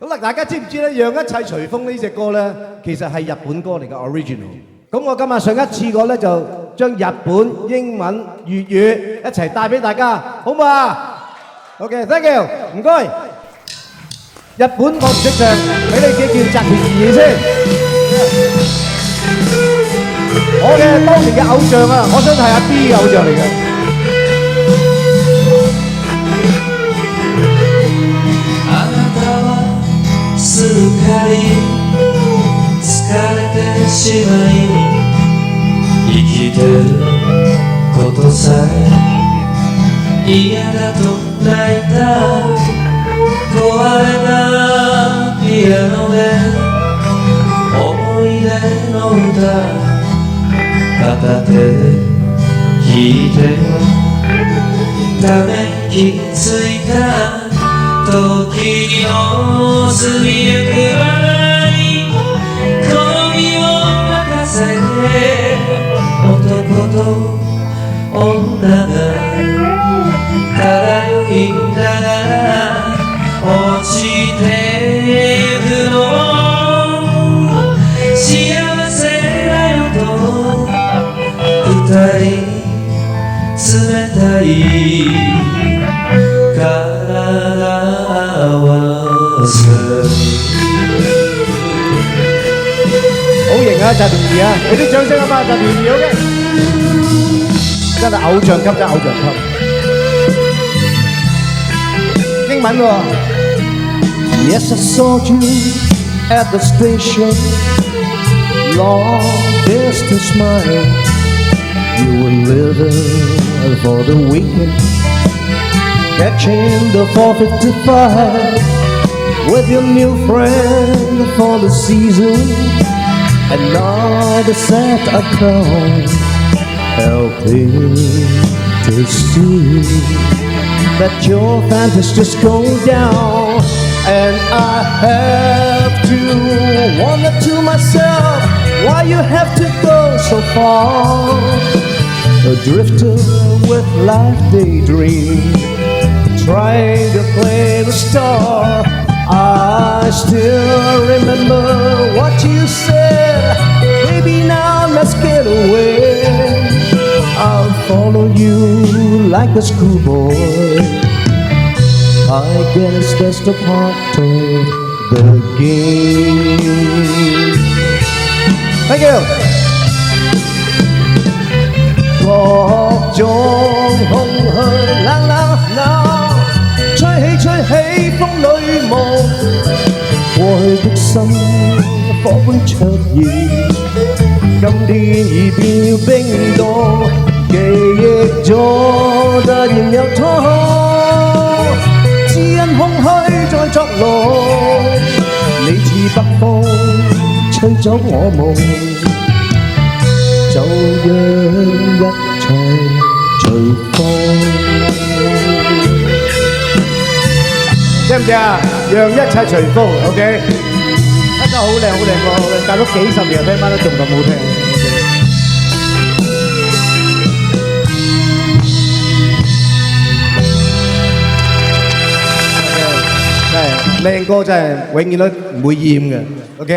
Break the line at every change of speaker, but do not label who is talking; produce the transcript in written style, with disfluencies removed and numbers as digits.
好啦，大家知唔知咧？讓一切隨風呢隻歌咧，其實係日本歌嚟嘅 original。咁我今日上一次過咧就將日本、英文、粵語一齊帶俾大家，好唔好啊 ？OK，thank you，唔該。日本我唔識唱，俾你幾件澤田研二先。我嘅當年嘅偶像啊，我想係阿 B 嘅偶像嚟嘅。
すっかり疲れてしまい生きてることさえ嫌だと泣いた壊れたピアノで思い出の歌片手で弾いてため息ついた時の過ぎゆく間に恋を任せて男と女が漂いながら落ちてゆくの幸せだよと二人冷たい
好型啊，澤田二啊！俾啲掌聲啊嘛，澤田二好嘅，真係偶像級，真係偶像級。英文喎。Yes, I saw you at the station. Long distance smile. You were living for the weekend. Catching the 455 with your new friend for the season. Another set account, helping to see that your fantasies just go down. And I have to wonder to myself why you have to go so far. A drifter with life daydream, trying to play the star. I still remember what you said. Baby, now let's get away. I'll follow you like a schoolboy. I guess that's the part of the game. Thank you. 各種空虛冷冷鬧，吹起風裏夢，過去的心火般灼熱，今天已變了冰凍，記憶中突然有痛，只因空虛在作弄，你似北風吹走我夢，就讓一切隨風。知唔知啊？讓一切隨風 ，OK？ 真係好靚，好靚歌，好靚，隔咗幾十年聽翻都仲咁好聽。真係靚歌真係永遠都唔會厭嘅 ，OK？